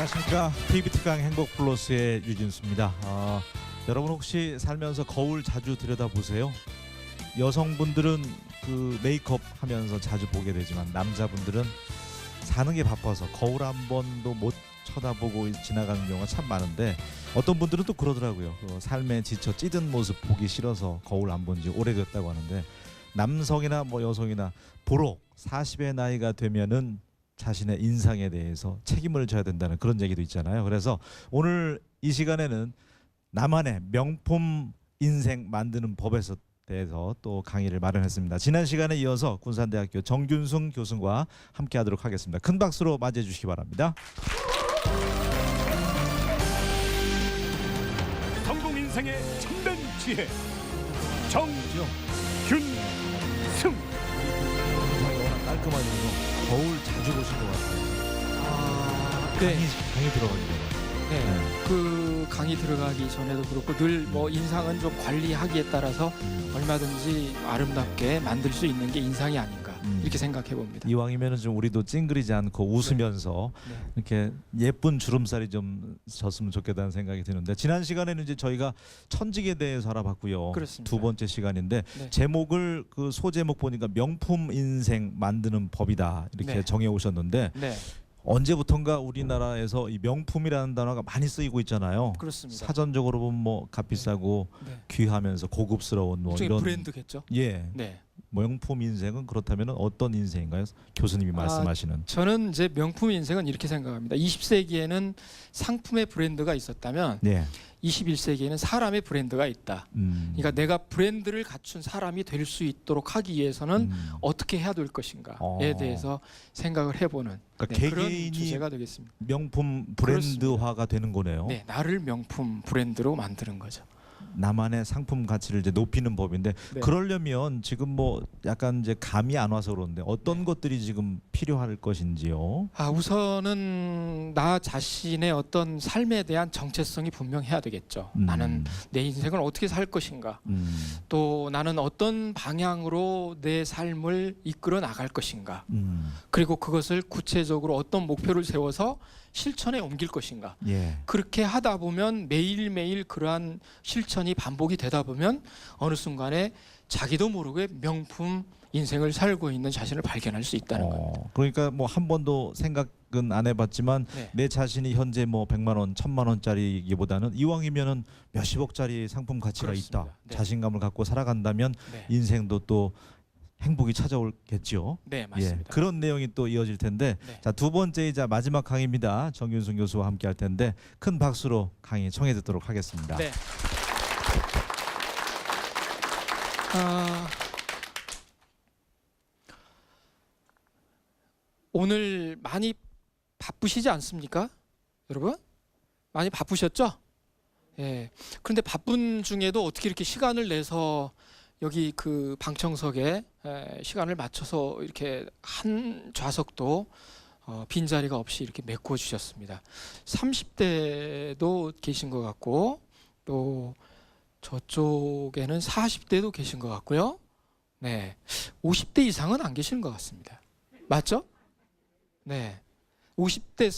안녕하십니까. TV특강 행복플러스의 유진수입니다. 여러분 혹시 살면서 거울 자주 들여다보세요? 여성분들은 그 메이크업 하면서 자주 보게 되지만 남자분들은 사는 게 바빠서 거울 한 번도 못 쳐다보고 지나가는 경우가 참 많은데, 어떤 분들은 또 그러더라고요. 삶에 지쳐 찌든 모습 보기 싫어서 거울 안 본 지 오래됐다고 하는데, 남성이나 뭐 여성이나 보록 40의 나이가 되면은 자신의 인상에 대해서 책임을 져야 된다는 그런 얘기도 있잖아요. 그래서 오늘 이 시간에는 나만의 명품 인생 만드는 법에서 대해서 또 강의를 마련했습니다. 지난 시간에 이어서 군산대학교 정균승 교수와 함께 하도록 하겠습니다. 큰 박수로 맞이해 주시기 바랍니다. 성공 인생의 참된 지혜 정균승. 인상이 워낙 깔끔하셔서 거울 자주 보신 것 같아요. 네. 강의 들어가기 전에. 네. 그 강의 들어가기 전에도 그렇고 늘 뭐 인상은 좀 관리하기에 따라서 얼마든지 아름답게 만들 수 있는 게 인상이 아닌가 이렇게 생각해 봅니다. 이왕이면은 좀 우리도 찡그리지 않고 웃으면서 네. 이렇게 예쁜 주름살이 좀 졌으면 좋겠다는 생각이 드는데, 지난 시간에는 이제 저희가 천직에 대해서 알아봤고요. 그렇습니다. 두 번째 시간인데 네. 제목을 그 소제목 보니까 명품 인생 만드는 법이다 이렇게 네. 정해 오셨는데, 네, 언제부턴가 우리나라에서 이 명품이라는 단어가 많이 쓰이고 있잖아요. 그렇습니다. 사전적으로 보면 뭐 값비싸고 네. 귀하면서 고급스러운 뭐 일종의 이런 브랜드겠죠. 예. 네. 명품 인생은 그렇다면 어떤 인생인가요? 교수님이 말씀하시는. 저는 이제 명품 인생은 이렇게 생각합니다. 20세기에는 상품의 브랜드가 있었다면 네. 21세기에는 사람의 브랜드가 있다. 그러니까 내가 브랜드를 갖춘 사람이 될 수 있도록 하기 위해서는 어떻게 해야 될 것인가에 대해서 생각을 해보는 그러니까 그런 개개인이 주제가 되겠습니다. 명품 브랜드화가 되는 거네요. 네, 나를 명품 브랜드로 만드는 거죠. 나만의 상품 가치를 이제 높이는 법인데, 네. 그러려면 지금 뭐 약간 이제 감이 안 와서 그러는데 어떤 것들이 지금 필요할 것인지요? 우선은 나 자신의 어떤 삶에 대한 정체성이 분명해야 되겠죠. 나는 내 인생을 어떻게 살 것인가, 또 나는 어떤 방향으로 내 삶을 이끌어 나갈 것인가, 그리고 그것을 구체적으로 어떤 목표를 세워서 실천에 옮길 것인가. 예. 그렇게 하다 보면 매일매일 그러한 실천이 반복이 되다 보면 어느 순간에 자기도 모르게 명품 인생을 살고 있는 자신을 발견할 수 있다는 겁니다. 그러니까 뭐 한 번도 생각은 안 해봤지만 네. 내 자신이 현재 뭐 100만 원, 1000만 원짜리기보다는 이왕이면은 몇십억짜리 상품 가치가 그렇습니다. 있다. 네. 자신감을 갖고 살아간다면 네. 인생도 또 행복이 찾아올겠죠. 네, 맞습니다. 예, 그런 내용이 또 이어질 텐데, 네. 자, 두 번째이자 마지막 강의입니다. 정균승 교수와 함께 할 텐데 큰 박수로 강의 청해 듣도록 하겠습니다. 네. 오늘 많이 바쁘시지 않습니까? 여러분? 많이 바쁘셨죠? 예. 그런데 바쁜 중에도 어떻게 이렇게 시간을 내서 여기 그 방청석에 시간을 맞춰서 이렇게 한 좌석도 빈자리가 없이 이렇게 메꿔 주셨습니다. 30대도 계신 것 같고, 또 저쪽에는 40대도 계신 것 같고요. 네, 50대 이상은 안 계시는 것 같습니다. 맞죠? 네, 50대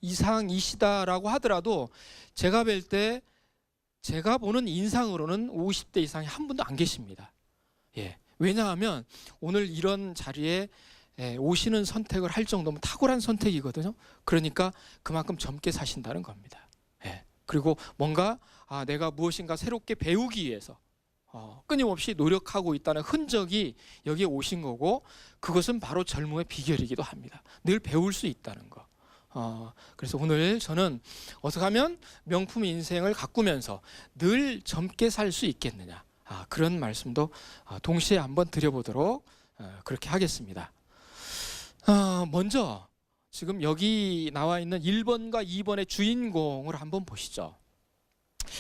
이상이시다라고 하더라도 제가 뵐 때 제가 보는 인상으로는 50대 이상이 한 분도 안 계십니다. 예, 왜냐하면 오늘 이런 자리에 오시는 선택을 할 정도면 탁월한 선택이거든요. 그러니까 그만큼 젊게 사신다는 겁니다. 예, 그리고 뭔가 내가 무엇인가 새롭게 배우기 위해서 끊임없이 노력하고 있다는 흔적이 여기에 오신 거고, 그것은 바로 젊음의 비결이기도 합니다. 늘 배울 수 있다는 거. 그래서 오늘 저는 어떻게 하면 명품 인생을 가꾸면서 늘 젊게 살 수 있겠느냐, 그런 말씀도 동시에 한번 드려보도록 그렇게 하겠습니다. 먼저 지금 여기 나와 있는 1번과 2번의 주인공을 한번 보시죠.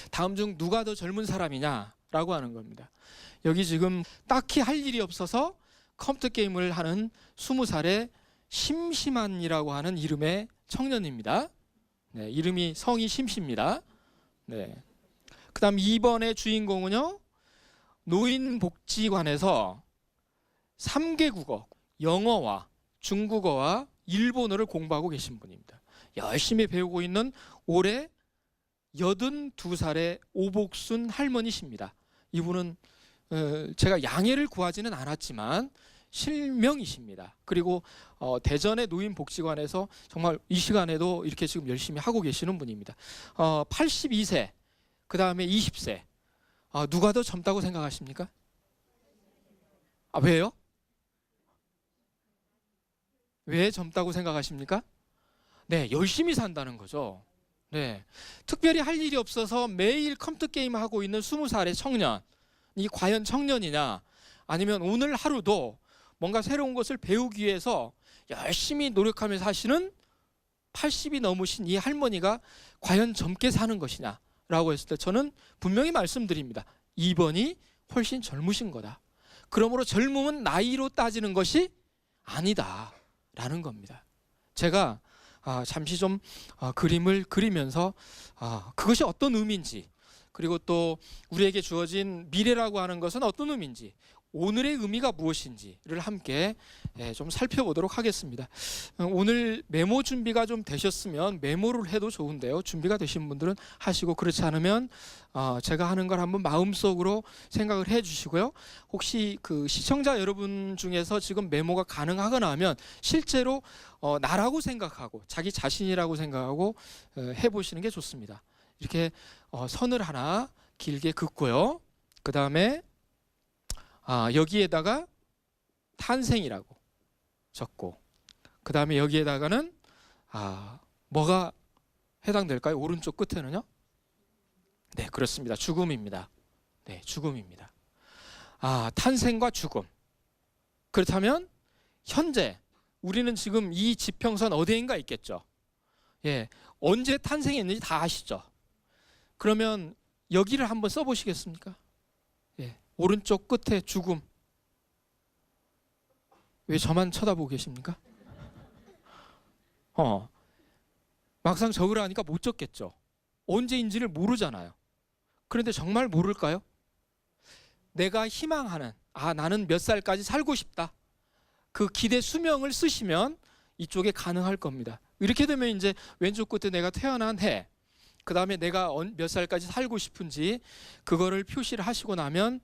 다음 중 누가 더 젊은 사람이냐라고 하는 겁니다. 여기 지금 딱히 할 일이 없어서 컴퓨터 게임을 하는 20살의 심심한이라고 하는 이름의 청년입니다. 네, 이름이 성이 심씨입니다. 네. 그다음 2번의 주인공은요, 노인복지관에서 3개 국어, 영어와 중국어와 일본어를 공부하고 계신 분입니다. 열심히 배우고 있는 올해 82살의 오복순 할머니십니다. 이분은 제가 양해를 구하지는 않았지만 실명이십니다. 그리고 대전의 노인복지관에서 정말 이 시간에도 이렇게 지금 열심히 하고 계시는 분입니다. 82세, 그 다음에 20세. 누가 더 젊다고 생각하십니까? 왜요? 왜 젊다고 생각하십니까? 네, 열심히 산다는 거죠. 네, 특별히 할 일이 없어서 매일 컴퓨터 게임 하고 있는 20살의 청년이 과연 청년이냐? 아니면 오늘 하루도 뭔가 새로운 것을 배우기 위해서 열심히 노력하면서 하시는 80이 넘으신 이 할머니가 과연 젊게 사는 것이냐라고 했을 때 저는 분명히 말씀드립니다. 2번이 훨씬 젊으신 거다. 그러므로 젊음은 나이로 따지는 것이 아니다라는 겁니다. 제가 잠시 좀 그림을 그리면서 그것이 어떤 의미인지, 그리고 또 우리에게 주어진 미래라고 하는 것은 어떤 의미인지, 오늘의 의미가 무엇인지를 함께 좀 살펴보도록 하겠습니다. 오늘 메모 준비가 좀 되셨으면 메모를 해도 좋은데요. 준비가 되신 분들은 하시고, 그렇지 않으면 제가 하는 걸 한번 마음속으로 생각을 해 주시고요. 혹시 그 시청자 여러분 중에서 지금 메모가 가능하거나 하면 실제로 나라고 생각하고 자기 자신이라고 생각하고 해보시는 게 좋습니다. 이렇게 선을 하나 길게 긋고요. 그 다음에 여기에다가 탄생이라고 적고, 그 다음에 여기에다가는 뭐가 해당될까요? 오른쪽 끝에는요? 네, 그렇습니다. 죽음입니다. 네, 죽음입니다. 탄생과 죽음. 그렇다면 현재 우리는 지금 이 지평선 어디인가 있겠죠? 예, 언제 탄생했는지 다 아시죠? 그러면 여기를 한번 써보시겠습니까? 예, 오른쪽 끝에 죽음. 왜 저만 쳐다보고 계십니까? 막상 적으라 하니까 못 적겠죠. 언제인지를 모르잖아요. 그런데 정말 모를까요? 내가 희망하는, 나는 몇 살까지 살고 싶다, 그 기대 수명을 쓰시면 이쪽에 가능할 겁니다. 이렇게 되면 이제 왼쪽 끝에 내가 태어난 해, 그 다음에 내가 몇 살까지 살고 싶은지 그거를 표시를 하시고 나면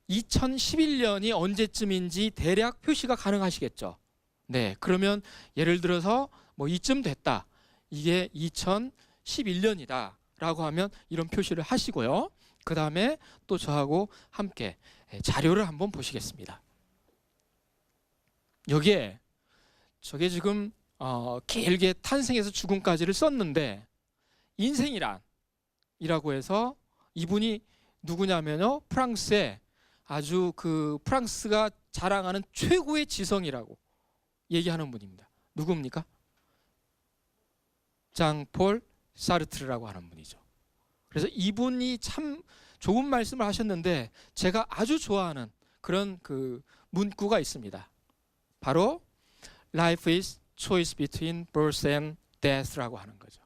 2011년이 언제쯤인지 대략 표시가 가능하시겠죠. 네, 그러면 예를 들어서 뭐 이쯤 됐다, 이게 2011년이다 라고 하면 이런 표시를 하시고요. 그 다음에 또 저하고 함께 자료를 한번 보시겠습니다. 여기에 저게 지금 길게 탄생에서 죽음까지를 썼는데, 인생이란이라고 해서 이분이 누구냐면요, 프랑스의 아주 그 프랑스가 자랑하는 최고의 지성이라고 얘기하는 분입니다. 누굽니까? 장폴 사르트르라고 하는 분이죠. 그래서 이분이 참 좋은 말씀을 하셨는데 제가 아주 좋아하는 그런 그 문구가 있습니다. 바로 Life is choice between birth and death라고 하는 거죠.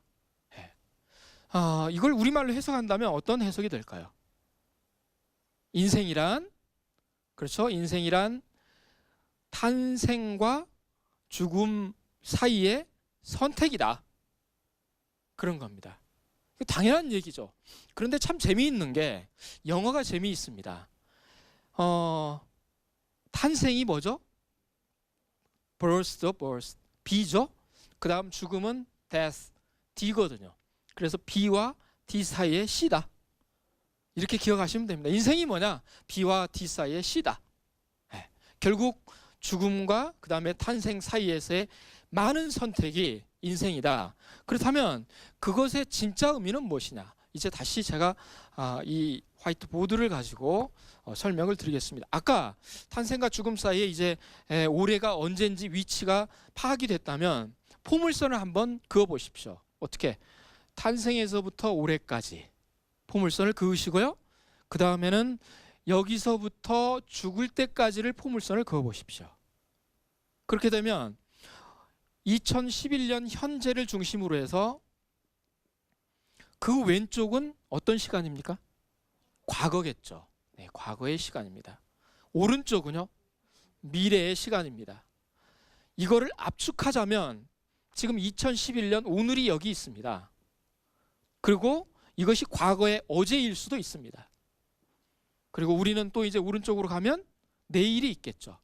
이걸 우리말로 해석한다면 어떤 해석이 될까요? 인생이란, 그렇죠? 인생이란 탄생과 죽음 사이의 선택이다, 그런 겁니다. 당연한 얘기죠. 그런데 참 재미있는 게 영어가 재미있습니다. 탄생이 뭐죠? birth, B죠. 그 다음 죽음은 death, D거든요. 그래서 B와 D 사이의 C다, 이렇게 기억하시면 됩니다. 인생이 뭐냐? B와 D 사이의 C다. 결국 죽음과 그 다음에 탄생 사이에서의 많은 선택이 인생이다. 그렇다면 그것의 진짜 의미는 무엇이냐? 이제 다시 제가 이 화이트보드를 가지고 설명을 드리겠습니다. 아까 탄생과 죽음 사이에 이제 올해가 언제인지 위치가 파악이 됐다면 포물선을 한번 그어 보십시오. 어떻게? 탄생에서부터 올해까지 포물선을 그으시고요. 그 다음에는 여기서부터 죽을 때까지를 포물선을 그어 보십시오. 그렇게 되면 2011년 현재를 중심으로 해서 그 왼쪽은 어떤 시간입니까? 과거겠죠. 네, 과거의 시간입니다. 오른쪽은요, 미래의 시간입니다. 이거를 압축하자면 지금 2011년 오늘이 여기 있습니다. 그리고 이것이 과거의 어제일 수도 있습니다. 그리고 우리는 또 이제 오른쪽으로 가면 내일이 있겠죠.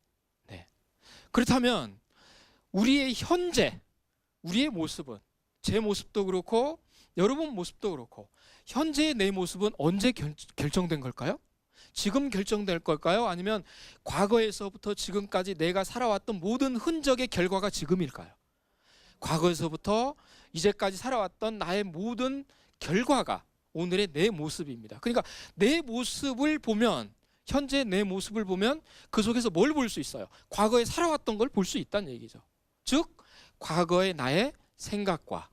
네. 그렇다면 우리의 현재, 우리의 모습은, 제 모습도 그렇고 여러분 모습도 그렇고 현재의 내 모습은 언제 결정된 걸까요? 지금 결정될 걸까요? 아니면 과거에서부터 지금까지 내가 살아왔던 모든 흔적의 결과가 지금일까요? 과거에서부터 이제까지 살아왔던 나의 모든 결과가 오늘의 내 모습입니다. 그러니까 내 모습을 보면, 현재 내 모습을 보면 그 속에서 뭘 볼 수 있어요? 과거에 살아왔던 걸 볼 수 있다는 얘기죠. 즉 과거의 나의 생각과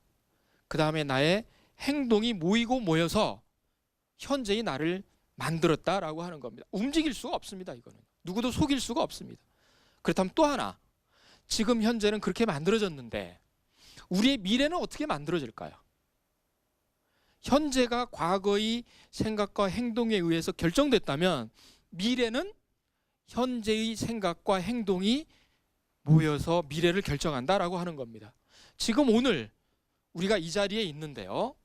그 다음에 나의 행동이 모이고 모여서 현재의 나를 만들었다라고 하는 겁니다. 움직일 수가 없습니다. 이거는 누구도 속일 수가 없습니다. 그렇다면 또 하나, 지금 현재는 그렇게 만들어졌는데 우리의 미래는 어떻게 만들어질까요? 현재가 과거의 생각과 행동에 의해서 결정됐다면 미래는 현재의 생각과 행동이 모여서 미래를 결정한다라고 하는 겁니다. 지금 오늘 우리가 이 자리에 있는데요.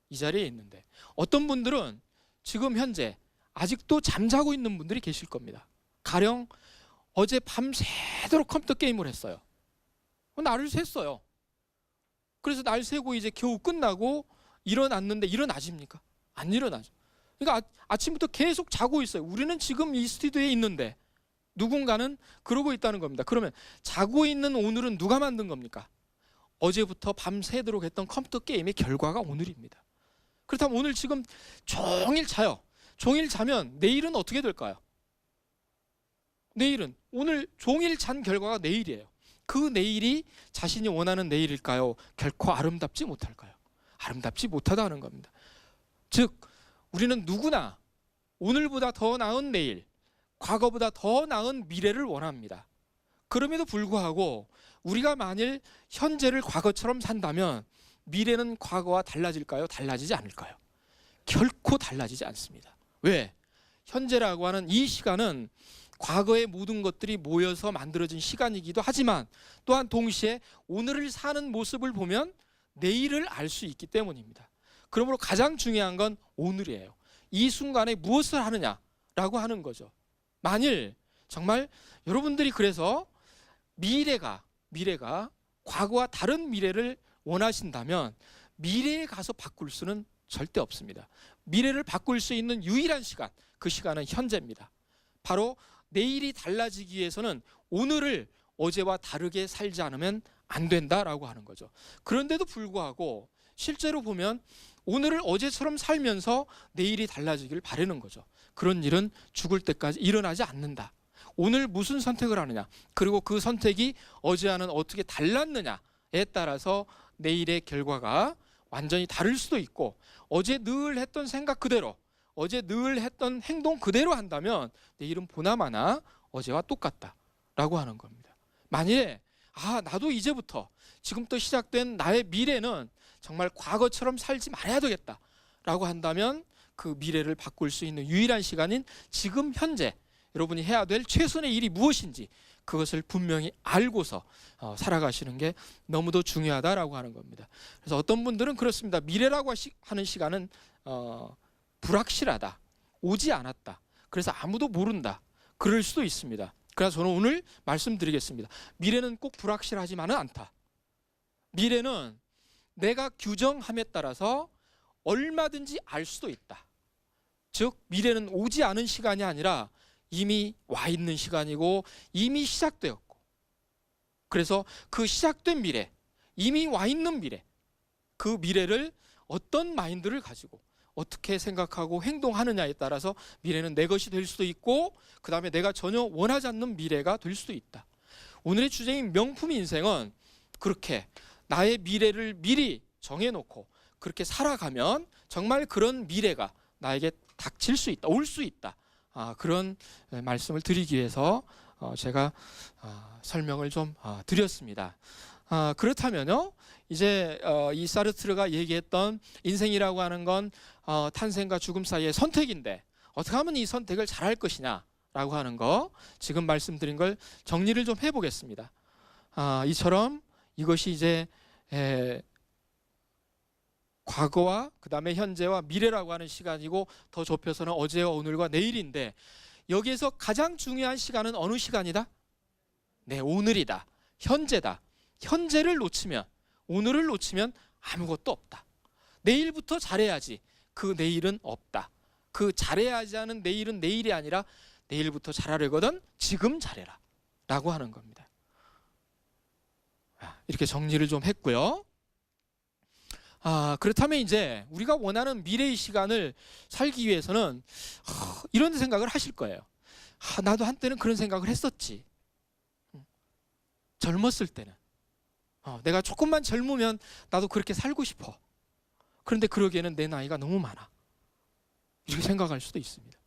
이 자리에 있는데 어떤 분들은 지금 현재 아직도 잠자고 있는 분들이 계실 겁니다. 가령 어제 밤새도록 컴퓨터 게임을 했어요. 날을 샜어요. 그래서 날 새고 이제 겨우 끝나고 일어났는데 일어나십니까? 안 일어나죠. 그러니까 아침부터 계속 자고 있어요. 우리는 지금 이 스튜디오에 있는데 누군가는 그러고 있다는 겁니다. 그러면 자고 있는 오늘은 누가 만든 겁니까? 어제부터 밤새도록 했던 컴퓨터 게임의 결과가 오늘입니다. 그렇다면 오늘 지금 종일 자요. 종일 자면 내일은 어떻게 될까요? 내일은 오늘 종일 잔 결과가 내일이에요. 그 내일이 자신이 원하는 내일일까요? 결코 아름답지 못할까요? 아름답지 못하다는 겁니다. 즉 우리는 누구나 오늘보다 더 나은 내일, 과거보다 더 나은 미래를 원합니다. 그럼에도 불구하고 우리가 만일 현재를 과거처럼 산다면 미래는 과거와 달라질까요? 달라지지 않을까요? 결코 달라지지 않습니다. 왜? 현재라고 하는 이 시간은 과거의 모든 것들이 모여서 만들어진 시간이기도 하지만 또한 동시에 오늘을 사는 모습을 보면 내일을 알 수 있기 때문입니다. 그러므로 가장 중요한 건 오늘이에요. 이 순간에 무엇을 하느냐라고 하는 거죠. 만일 정말 여러분들이 그래서 미래가 과거와 다른 미래를 원하신다면 미래에 가서 바꿀 수는 절대 없습니다. 미래를 바꿀 수 있는 유일한 시간, 그 시간은 현재입니다. 바로 내일이 달라지기 위해서는 오늘을 어제와 다르게 살지 않으면 안 된다라고 하는 거죠. 그런데도 불구하고 실제로 보면 오늘을 어제처럼 살면서 내일이 달라지길 바라는 거죠. 그런 일은 죽을 때까지 일어나지 않는다. 오늘 무슨 선택을 하느냐, 그리고 그 선택이 어제와는 어떻게 달랐느냐에 따라서 내일의 결과가 완전히 다를 수도 있고, 어제 늘 했던 생각 그대로, 어제 늘 했던 행동 그대로 한다면 내일은 보나마나 어제와 똑같다라고 하는 겁니다. 만일에 나도 이제부터 지금부터 시작된 나의 미래는 정말 과거처럼 살지 말아야 되겠다라고 한다면 그 미래를 바꿀 수 있는 유일한 시간인 지금 현재, 여러분이 해야 될 최선의 일이 무엇인지 그것을 분명히 알고서 살아가시는 게 너무도 중요하다라고 하는 겁니다. 그래서 어떤 분들은 그렇습니다. 미래라고 하는 시간은 불확실하다, 오지 않았다, 그래서 아무도 모른다, 그럴 수도 있습니다. 그래서 저는 오늘 말씀드리겠습니다. 미래는 꼭 불확실하지만은 않다. 미래는 내가 규정함에 따라서 얼마든지 알 수도 있다. 즉 미래는 오지 않은 시간이 아니라 이미 와 있는 시간이고 이미 시작되었고, 그래서 그 시작된 미래, 이미 와 있는 미래, 그 미래를 어떤 마인드를 가지고 어떻게 생각하고 행동하느냐에 따라서 미래는 내 것이 될 수도 있고, 그 다음에 내가 전혀 원하지 않는 미래가 될 수도 있다. 오늘의 주제인 명품 인생은 그렇게 나의 미래를 미리 정해놓고 그렇게 살아가면 정말 그런 미래가 나에게 닥칠 수 있다, 올 수 있다. 그런 말씀을 드리기 위해서 제가 설명을 좀 드렸습니다. 그렇다면요, 이제 이 사르트르가 얘기했던 인생이라고 하는 건 탄생과 죽음 사이의 선택인데 어떻게 하면 이 선택을 잘할 것이냐라고 하는 거, 지금 말씀드린 걸 정리를 좀 해보겠습니다. 이처럼 이것이 이제 과거와 그다음에 현재와 미래라고 하는 시간이고 더 좁혀서는 어제와 오늘과 내일인데 여기에서 가장 중요한 시간은 어느 시간이다? 네, 오늘이다. 현재다. 현재를 놓치면 오늘을 놓치면 아무것도 없다. 내일부터 잘해야지. 그 내일은 없다. 그 잘해야지 하는 내일은 내일이 아니라 내일부터 잘하려거든 지금 잘해라 라고 하는 겁니다. 이렇게 정리를 좀 했고요. 그렇다면 이제 우리가 원하는 미래의 시간을 살기 위해서는 이런 생각을 하실 거예요. 나도 한때는 그런 생각을 했었지. 젊었을 때는 내가 조금만 젊으면 나도 그렇게 살고 싶어. 그런데 그러기에는 내 나이가 너무 많아. 이렇게 생각할 수도 있습니다.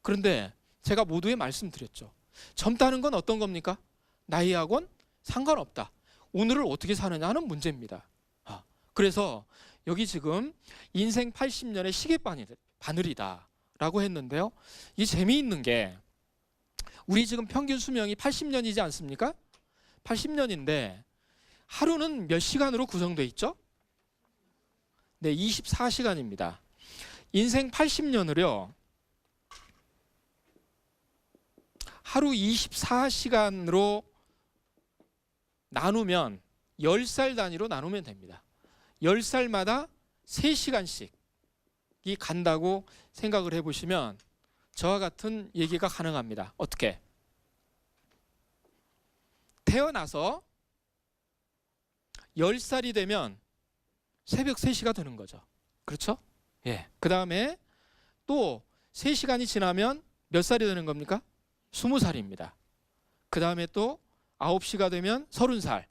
그런데 제가 모두에 말씀드렸죠. 젊다는 건 어떤 겁니까? 나이하고는 상관없다. 오늘을 어떻게 사느냐 하는 문제입니다. 그래서 여기 지금 인생 80년의 시계바늘이다 라고 했는데요. 이 재미있는 게 우리 지금 평균 수명이 80년이지 않습니까? 80년인데 하루는 몇 시간으로 구성되어 있죠? 네, 24시간입니다. 인생 80년을요. 하루 24시간으로 나누면 10살 단위로 나누면 됩니다. 10살마다 3시간씩이 간다고 생각을 해보시면 저와 같은 얘기가 가능합니다. 어떻게? 태어나서 10살이 되면 새벽 3시가 되는 거죠. 그렇죠? 예. 그 다음에 또 3시간이 지나면 몇 살이 되는 겁니까? 20살입니다. 그 다음에 또 9시가 되면 30살.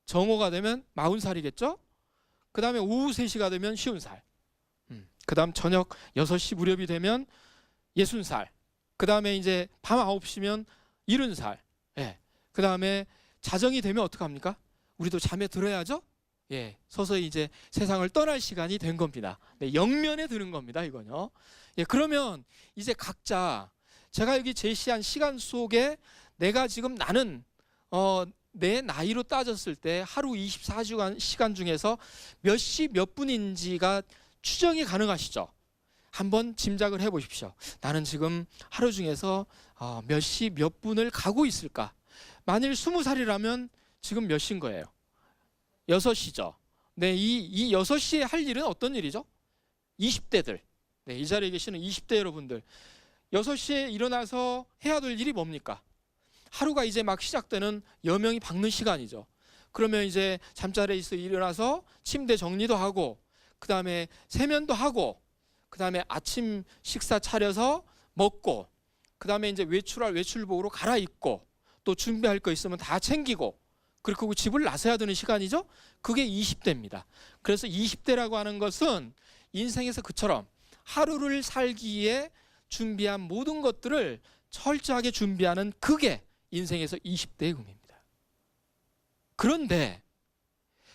정오가 되면 40살이겠죠? 그 다음에 오후 3시가 되면 50살. 그 다음 저녁 6시 무렵이 되면 60살. 그 다음에 이제 밤 9시면 70살. 예. 그 다음에 자정이 되면 어떡합니까? 우리도 잠에 들어야죠? 예. 서서히 이제 세상을 떠날 시간이 된 겁니다. 네, 영면에 드는 겁니다, 이건요. 예. 그러면 이제 각자 제가 여기 제시한 시간 속에 내가 지금 나는 내 나이로 따졌을 때 하루 24시간 중에서 몇 시 몇 분인지가 추정이 가능하시죠? 한번 짐작을 해보십시오. 나는 지금 하루 중에서 몇 시 몇 분을 가고 있을까? 만일 20살이라면 지금 몇 시인 거예요? 6시죠. 네, 이 6시에 할 일은 어떤 일이죠? 20대들. 네, 이 자리에 계시는 20대 여러분들. 6시에 일어나서 해야 될 일이 뭡니까? 하루가 이제 막 시작되는 여명이 박는 시간이죠. 그러면 이제 잠자리에서 일어나서 침대 정리도 하고 그 다음에 세면도 하고 그 다음에 아침 식사 차려서 먹고 그 다음에 이제 외출할 외출복으로 갈아입고 또 준비할 거 있으면 다 챙기고 그리고 집을 나서야 되는 시간이죠. 그게 20대입니다. 그래서 20대라고 하는 것은 인생에서 그처럼 하루를 살기에 준비한 모든 것들을 철저하게 준비하는 그게 인생에서 20대의 의미입니다. 그런데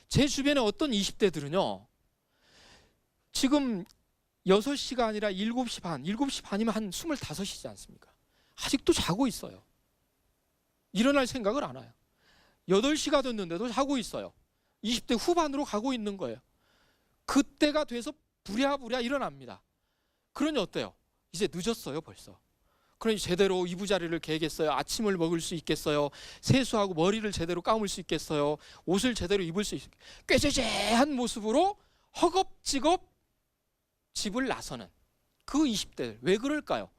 제 주변에 어떤 20대들은요. 지금 6시가 아니라 7시 반, 7시 반이면 한 25시지 않습니까? 아직도 자고 있어요. 일어날 생각을 안 해요. 8시가 됐는데도 자고 있어요. 20대 후반으로 가고 있는 거예요. 그때가 돼서 부랴부랴 일어납니다. 그러니 어때요? 이제 늦었어요, 벌써. 그러니 제대로 이부자리를 개겠어요? 아침을 먹을 수 있겠어요? 세수하고 머리를 제대로 감을 수 있겠어요? 옷을 제대로 입을 수 있겠어요? 꾀죄죄한 모습으로 허겁지겁 집을 나서는 그 20대들. 왜 그럴까요?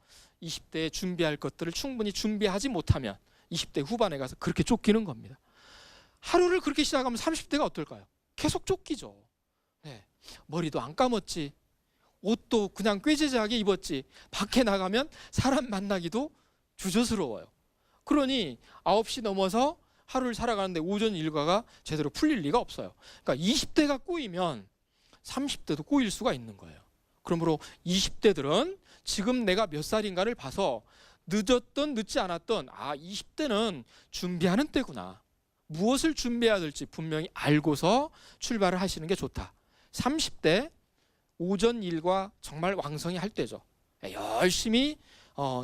20대에 준비할 것들을 충분히 준비하지 못하면 20대 후반에 가서 그렇게 쫓기는 겁니다. 하루를 그렇게 시작하면 30대가 어떨까요? 계속 쫓기죠. 네. 머리도 안 감았지. 옷도 그냥 꾀죄죄하게 입었지. 밖에 나가면 사람 만나기도 주저스러워요. 그러니 9시 넘어서 하루를 살아가는데 오전 일과가 제대로 풀릴 리가 없어요. 그러니까 20대가 꼬이면 30대도 꼬일 수가 있는 거예요. 그러므로 20대들은 지금 내가 몇 살인가를 봐서 늦었든 늦지 않았든 20대는 준비하는 때구나. 무엇을 준비해야 될지 분명히 알고서 출발을 하시는 게 좋다. 30대 오전 일과 정말 왕성히 할 때죠. 열심히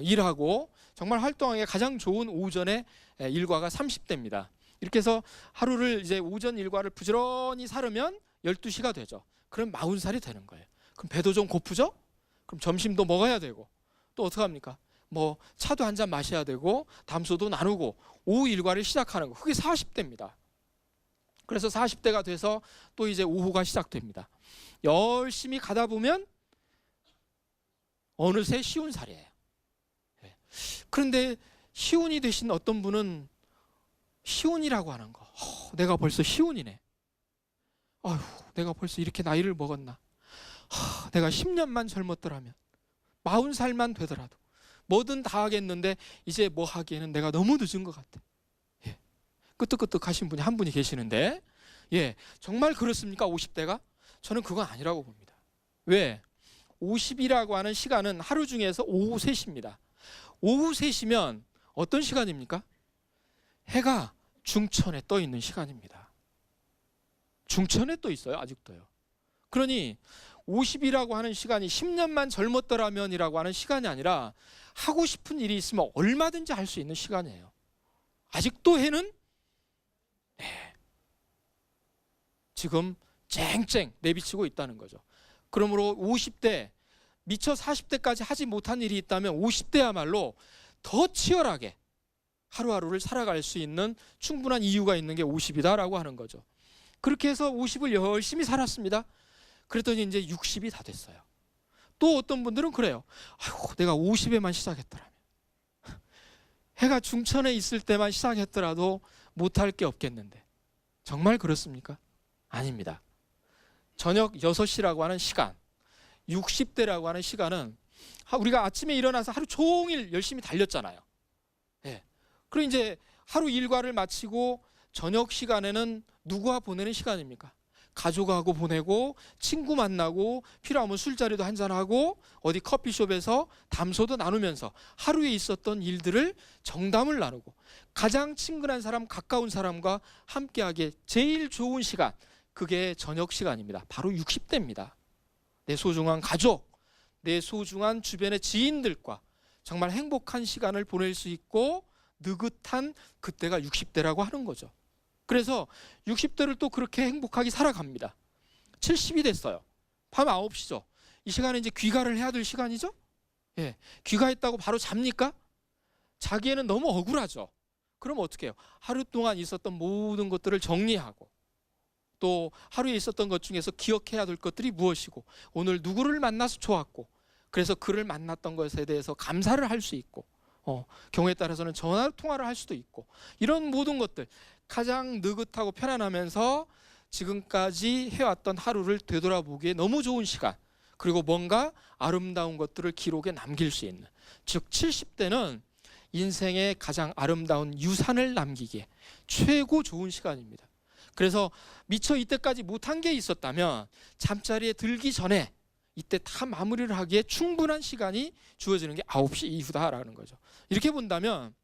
일하고 정말 활동하기에 가장 좋은 오전의 일과가 30대입니다. 이렇게 해서 하루를 이제 오전 일과를 부지런히 살으면 12시가 되죠. 그럼 40살이 되는 거예요. 그럼 배도 좀 고프죠? 그럼 점심도 먹어야 되고 또 어떻게 합니까? 뭐 차도 한 잔 마셔야 되고 담소도 나누고 오후 일과를 시작하는 거. 그게 40대입니다. 그래서 40대가 돼서 또 이제 오후가 시작됩니다. 열심히 가다 보면 어느새 쉬운 살이에요. 그런데 시운이 되신 어떤 분은 시운이라고 하는 거, 내가 벌써 시운이네. 아휴, 내가 벌써 이렇게 나이를 먹었나. 내가 10년만 젊었더라면, 40살만 되더라도 뭐든 다 하겠는데 이제 뭐 하기에는 내가 너무 늦은 것 같아. 예. 끄떡끄떡하신 분이 한 분이 계시는데, 예, 정말 그렇습니까? 50대가? 저는 그건 아니라고 봅니다. 왜? 50이라고 하는 시간은 하루 중에서 오후 3시입니다. 오후 3시면 어떤 시간입니까? 해가 중천에 떠 있는 시간입니다. 중천에 떠 있어요, 아직도요. 그러니 50이라고 하는 시간이 10년만 젊었더라면이라고 하는 시간이 아니라 하고 싶은 일이 있으면 얼마든지 할 수 있는 시간이에요. 아직도 해는 지금 쨍쨍 내비치고 있다는 거죠. 그러므로 50대 미처 40대까지 하지 못한 일이 있다면 50대야말로 더 치열하게 하루하루를 살아갈 수 있는 충분한 이유가 있는 게 50이다라고 하는 거죠. 그렇게 해서 50을 열심히 살았습니다. 그랬더니 이제 60이 다 됐어요. 또 어떤 분들은 그래요. 아이고, 내가 50에만 시작했더라면, 해가 중천에 있을 때만 시작했더라도 못할 게 없겠는데. 정말 그렇습니까? 아닙니다. 저녁 6시라고 하는 시간, 60대라고 하는 시간은 우리가 아침에 일어나서 하루 종일 열심히 달렸잖아요. 예. 그리고 이제 하루 일과를 마치고 저녁 시간에는 누구와 보내는 시간입니까? 가족하고 보내고 친구 만나고 필요하면 술자리도 한잔하고 어디 커피숍에서 담소도 나누면서 하루에 있었던 일들을 정담을 나누고 가장 친근한 사람, 가까운 사람과 함께하기에 제일 좋은 시간, 그게 저녁 시간입니다. 바로 60대입니다. 내 소중한 가족, 내 소중한 주변의 지인들과 정말 행복한 시간을 보낼 수 있고 느긋한 그때가 60대라고 하는 거죠. 그래서 60대를 또 그렇게 행복하게 살아갑니다. 70이 됐어요. 밤 9시죠. 이 시간에 이제 귀가를 해야 될 시간이죠. 예, 귀가했다고 바로 잡니까? 자기에는 너무 억울하죠. 그럼 어떻게 해요? 하루 동안 있었던 모든 것들을 정리하고 또 하루에 있었던 것 중에서 기억해야 될 것들이 무엇이고 오늘 누구를 만나서 좋았고 그래서 그를 만났던 것에 대해서 감사를 할 수 있고 경우에 따라서는 전화 통화를 할 수도 있고 이런 모든 것들 가장 느긋하고 편안하면서 지금까지 해왔던 하루를 되돌아보기에 너무 좋은 시간, 그리고 뭔가 아름다운 것들을 기록에 남길 수 있는, 즉 70대는 인생의 가장 아름다운 유산을 남기기에 최고 좋은 시간입니다. 그래서 미처 이때까지 못한 게 있었다면 잠자리에 들기 전에 이때 다 마무리를 하기에 충분한 시간이 주어지는 게 9시 이후다라는 거죠. 이렇게 본다면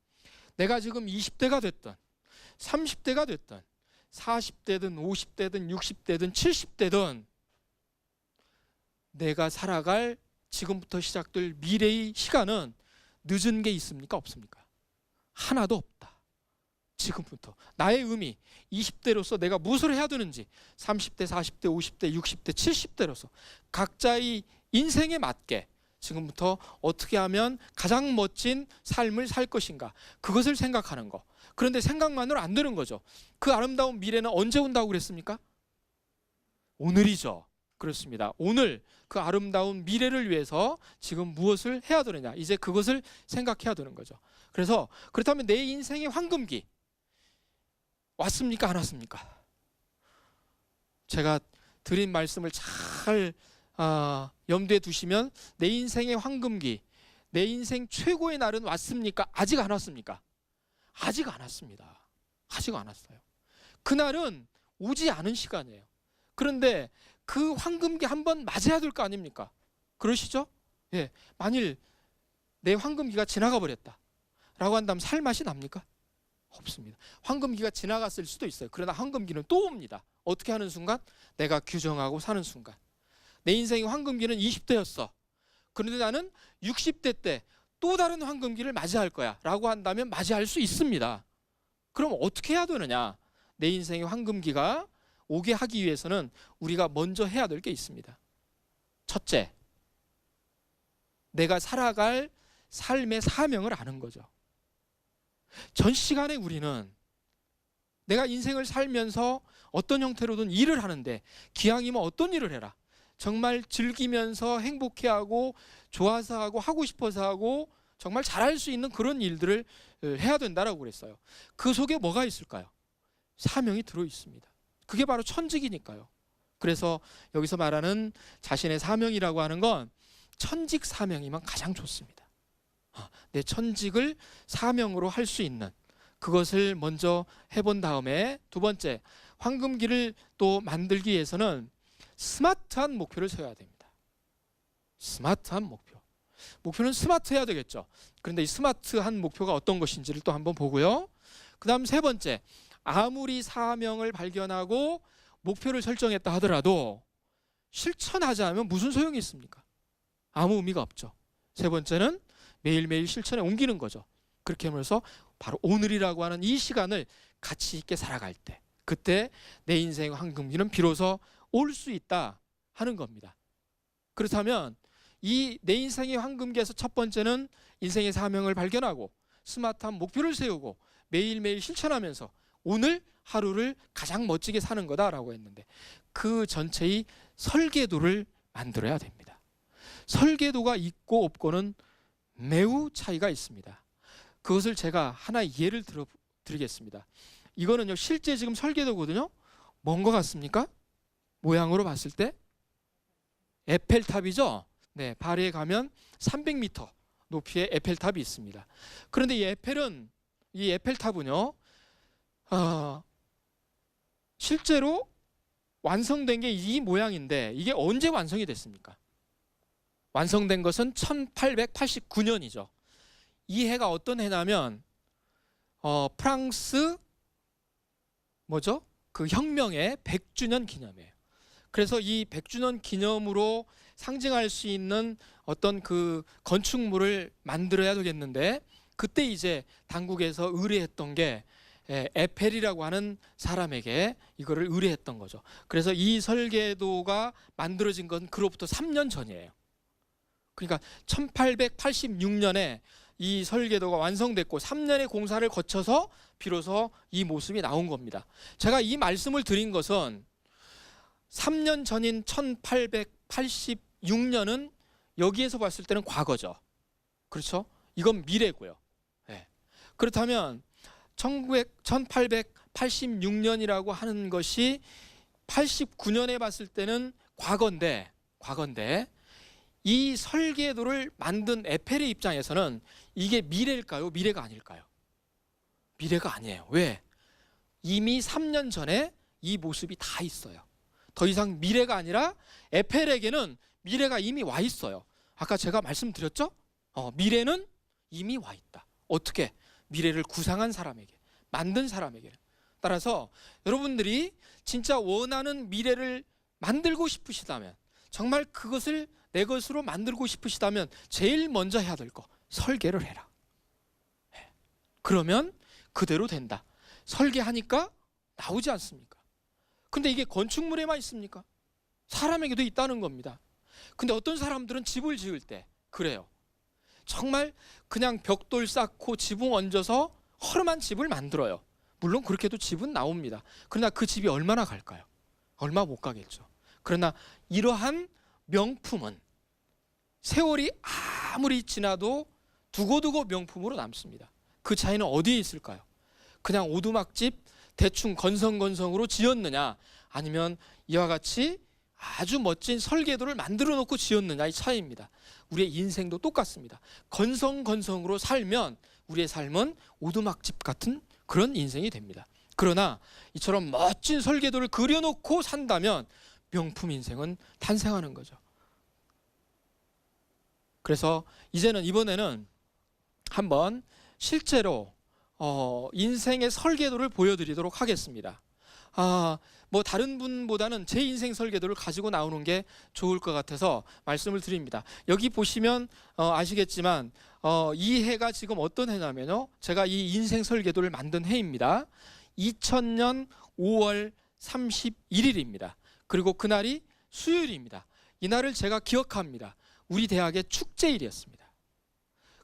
내가 지금 20대가 됐든 30대가 됐든 40대든 50대든 60대든 70대든 내가 살아갈 지금부터 시작될 미래의 시간은 늦은 게 있습니까? 없습니까? 하나도 없다. 지금부터 나의 의미, 20대로서 내가 무엇을 해야 되는지 30대, 40대, 50대, 60대, 70대로서 각자의 인생에 맞게 지금부터 어떻게 하면 가장 멋진 삶을 살 것인가, 그것을 생각하는 거. 그런데 생각만으로 안 되는 거죠. 그 아름다운 미래는 언제 온다고 그랬습니까? 오늘이죠. 그렇습니다. 오늘 그 아름다운 미래를 위해서 지금 무엇을 해야 되느냐, 이제 그것을 생각해야 되는 거죠. 그래서 그렇다면 내 인생의 황금기 왔습니까? 안 왔습니까? 제가 드린 말씀을 잘 염두에 두시면 내 인생의 황금기, 내 인생 최고의 날은 왔습니까? 아직 안 왔습니까? 아직 안 왔습니다. 아직 안 왔어요. 그날은 오지 않은 시간이에요. 그런데 그 황금기 한번 맞아야 될 거 아닙니까? 그러시죠? 예. 만일 내 황금기가 지나가 버렸다 라고 한다면 살 맛이 납니까? 없습니다. 황금기가 지나갔을 수도 있어요. 그러나 황금기는 또 옵니다. 어떻게 하는 순간? 내가 규정하고 사는 순간. 내 인생의 황금기는 20대였어. 그런데 나는 60대 때 또 다른 황금기를 맞이할 거야 라고 한다면 맞이할 수 있습니다. 그럼 어떻게 해야 되느냐? 내 인생의 황금기가 오게 하기 위해서는 우리가 먼저 해야 될 게 있습니다. 첫째, 내가 살아갈 삶의 사명을 아는 거죠. 전 시간에 우리는 내가 인생을 살면서 어떤 형태로든 일을 하는데 기왕이면 어떤 일을 해라. 정말 즐기면서 행복해하고 좋아서 하고 하고 싶어서 하고 정말 잘할 수 있는 그런 일들을 해야 된다라고 그랬어요. 그 속에 뭐가 있을까요? 사명이 들어 있습니다. 그게 바로 천직이니까요. 그래서 여기서 말하는 자신의 사명이라고 하는 건 천직 사명이면 가장 좋습니다. 내 천직을 사명으로 할 수 있는 그것을 먼저 해본 다음에 두 번째, 황금기를 또 만들기 위해서는 스마트한 목표를 세워야 됩니다. 스마트한 목표. 목표는 스마트해야 되겠죠. 그런데 이 스마트한 목표가 어떤 것인지를 또 한번 보고요. 그 다음 세 번째, 아무리 사명을 발견하고 목표를 설정했다 하더라도 실천하지 않으면 무슨 소용이 있습니까? 아무 의미가 없죠. 세 번째는 매일매일 실천에 옮기는 거죠. 그렇게 하면서 바로 오늘이라고 하는 이 시간을 가치 있게 살아갈 때, 그때 내 인생의 황금기는 비로소 올 수 있다 하는 겁니다. 그렇다면 이 내 인생의 황금기에서 첫 번째는 인생의 사명을 발견하고 스마트한 목표를 세우고 매일매일 실천하면서 오늘 하루를 가장 멋지게 사는 거다라고 했는데, 그 전체의 설계도를 만들어야 됩니다. 설계도가 있고 없고는 매우 차이가 있습니다. 그것을 제가 하나의 예를 드리겠습니다. 이거는요, 실제 지금 설계도거든요. 뭔 것 같습니까? 모양으로 봤을 때 에펠탑이죠. 네, 파리에 가면 300m 높이의 에펠탑이 있습니다. 그런데 이 에펠탑은요, 실제로 완성된 게 이 모양인데 이게 언제 완성이 됐습니까? 완성된 것은 1889년이죠. 이 해가 어떤 해냐면 프랑스 그 혁명의 100주년 기념이에요. 그래서 이 100주년 기념으로 상징할 수 있는 어떤 그 건축물을 만들어야 되겠는데, 그때 이제 당국에서 의뢰했던 게 에펠이라고 하는 사람에게 이거를 의뢰했던 거죠. 그래서 이 설계도가 만들어진 건 그로부터 3년 전이에요. 그러니까 1886년에 이 설계도가 완성됐고 3년의 공사를 거쳐서 비로소 이 모습이 나온 겁니다. 제가 이 말씀을 드린 것은 3년 전인 1886년은 여기에서 봤을 때는 과거죠. 그렇죠? 이건 미래고요. 네. 그렇다면 1886년이라고 하는 것이 89년에 봤을 때는 과거인데 이 설계도를 만든 에펠의 입장에서는 이게 미래일까요? 미래가 아닐까요? 미래가 아니에요. 왜? 이미 3년 전에 이 모습이 다 있어요. 더 이상 미래가 아니라 에펠에게는 미래가 이미 와 있어요. 아까 제가 말씀드렸죠? 미래는 이미 와 있다. 어떻게? 미래를 구상한 사람에게, 만든 사람에게. 따라서 여러분들이 진짜 원하는 미래를 만들고 싶으시다면, 정말 그것을 내 것으로 만들고 싶으시다면 제일 먼저 해야 될 거, 설계를 해라. 그러면 그대로 된다. 설계하니까 나오지 않습니까? 근데 이게 건축물에만 있습니까? 사람에게도 있다는 겁니다. 근데 어떤 사람들은 집을 지을 때 그래요. 정말 그냥 벽돌 쌓고 지붕 얹어서 허름한 집을 만들어요. 물론 그렇게 해도 집은 나옵니다. 그러나 그 집이 얼마나 갈까요? 얼마 못 가겠죠. 그러나 이러한 명품은 세월이 아무리 지나도 두고두고 명품으로 남습니다. 그 차이는 어디에 있을까요? 그냥 오두막집 대충 건성건성으로 지었느냐, 아니면 이와 같이 아주 멋진 설계도를 만들어 놓고 지었느냐의 차이입니다. 우리의 인생도 똑같습니다. 건성건성으로 살면 우리의 삶은 오두막집 같은 그런 인생이 됩니다. 그러나 이처럼 멋진 설계도를 그려놓고 산다면 명품 인생은 탄생하는 거죠. 그래서 이번에는 한번 실제로 인생의 설계도를 보여드리도록 하겠습니다. 뭐 다른 분보다는 제 인생 설계도를 가지고 나오는 게 좋을 것 같아서 말씀을 드립니다. 여기 보시면 아시겠지만 이 해가 지금 어떤 해냐면요. 제가 이 인생 설계도를 만든 해입니다. 2000년 5월 31일입니다. 그리고 그날이 수요일입니다. 이날을 제가 기억합니다. 우리 대학의 축제일이었습니다.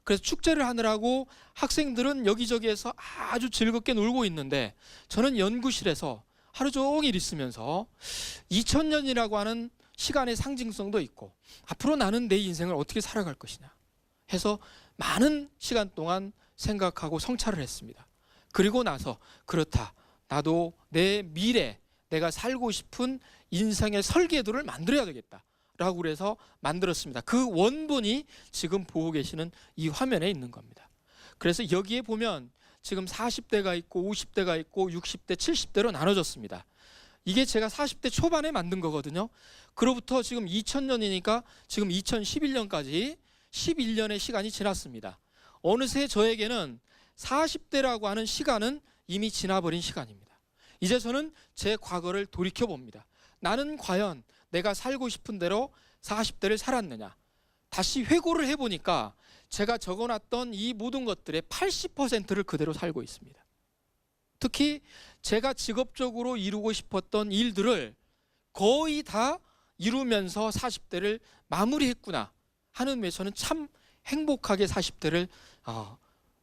그래서 축제를 하느라고 학생들은 여기저기에서 아주 즐겁게 놀고 있는데 저는 연구실에서 하루 종일 있으면서 2000년이라고 하는 시간의 상징성도 있고 앞으로 나는 내 인생을 어떻게 살아갈 것이냐 해서 많은 시간 동안 생각하고 성찰을 했습니다. 그리고 나서 그렇다. 나도 내 미래, 내가 살고 싶은 인생의 설계도를 만들어야 되겠다. 라고 그래서 만들었습니다. 그 원본이 지금 보고 계시는 이 화면에 있는 겁니다. 그래서 여기에 보면 지금 40대가 있고 50대가 있고 60대, 70대로 나눠졌습니다. 이게 제가 40대 초반에 만든 거거든요. 그로부터 지금 2000년이니까 지금 2011년까지 11년의 시간이 지났습니다. 어느새 저에게는 40대라고 하는 시간은 이미 지나버린 시간입니다. 이제 저는 제 과거를 돌이켜 봅니다. 나는 과연 내가 살고 싶은 대로 40대를 살았느냐. 다시 회고를 해보니까 제가 적어놨던 이 모든 것들의 80%를 그대로 살고 있습니다. 특히 제가 직업적으로 이루고 싶었던 일들을 거의 다 이루면서 40대를 마무리했구나 하는 면에서는 참 행복하게 40대를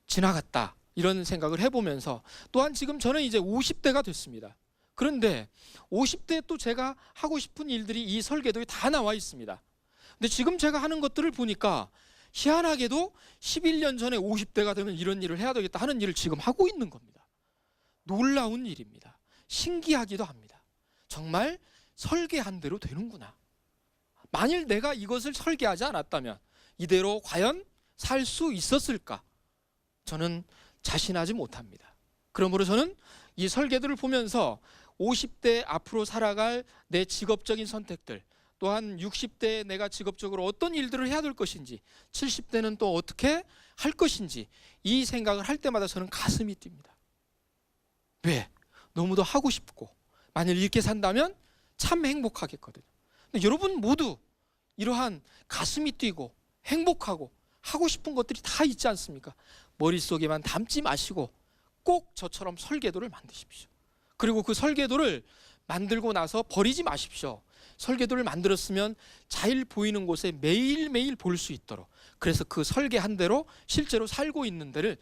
지나갔다 이런 생각을 해보면서 또한 지금 저는 이제 50대가 됐습니다. 그런데 50대에 또 제가 하고 싶은 일들이 이 설계도에 다 나와 있습니다. 근데 지금 제가 하는 것들을 보니까 희한하게도 11년 전에 50대가 되면 이런 일을 해야 되겠다 하는 일을 지금 하고 있는 겁니다. 놀라운 일입니다. 신기하기도 합니다. 정말 설계한 대로 되는구나. 만일 내가 이것을 설계하지 않았다면 이대로 과연 살 수 있었을까? 저는 자신하지 못합니다. 그러므로 저는 이 설계도를 보면서 50대 앞으로 살아갈 내 직업적인 선택들, 또한 60대에 내가 직업적으로 어떤 일들을 해야 될 것인지, 70대는 또 어떻게 할 것인지 이 생각을 할 때마다 저는 가슴이 뜁니다. 왜? 너무도 하고 싶고 만일 이렇게 산다면 참 행복하겠거든요. 근데 여러분 모두 이러한 가슴이 뛰고 행복하고 하고 싶은 것들이 다 있지 않습니까? 머릿속에만 담지 마시고 꼭 저처럼 설계도를 만드십시오. 그리고 그 설계도를 만들고 나서 버리지 마십시오. 설계도를 만들었으면 잘 보이는 곳에 매일매일 볼 수 있도록, 그래서 그 설계한 대로 실제로 살고 있는지를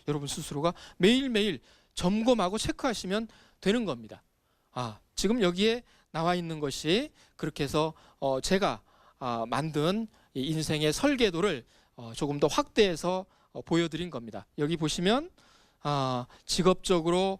여러분 스스로가 매일매일 점검하고 체크하시면 되는 겁니다. 지금 여기에 나와 있는 것이 그렇게 해서 제가 만든 이 인생의 설계도를 조금 더 확대해서 보여드린 겁니다. 여기 보시면 직업적으로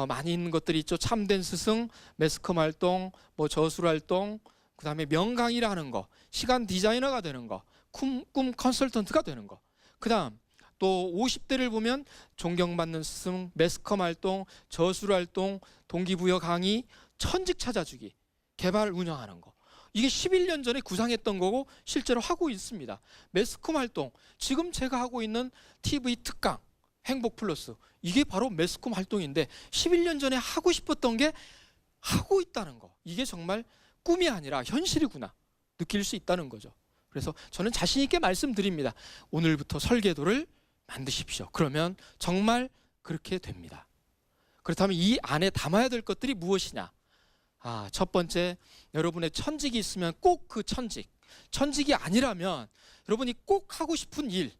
많이 있는 것들이 있죠. 참된 스승, 매스컴 활동, 저술 활동, 그 다음에 명강의라는 거, 시간 디자이너가 되는 거, 꿈 컨설턴트가 되는 거. 그 다음 또 50대를 보면 존경받는 스승, 매스컴 활동, 저술 활동, 동기부여 강의, 천직 찾아주기, 개발 운영하는 거. 이게 11년 전에 구상했던 거고 실제로 하고 있습니다. 매스컴 활동, 지금 제가 하고 있는 TV 특강, 행복 플러스, 이게 바로 매스컴 활동인데 11년 전에 하고 싶었던 게 하고 있다는 거, 이게 정말 꿈이 아니라 현실이구나 느낄 수 있다는 거죠. 그래서 저는 자신 있게 말씀드립니다. 오늘부터 설계도를 만드십시오. 그러면 정말 그렇게 됩니다. 그렇다면 이 안에 담아야 될 것들이 무엇이냐? 첫 번째, 여러분의 천직이 있으면 꼭 그 천직이 아니라면 여러분이 꼭 하고 싶은 일,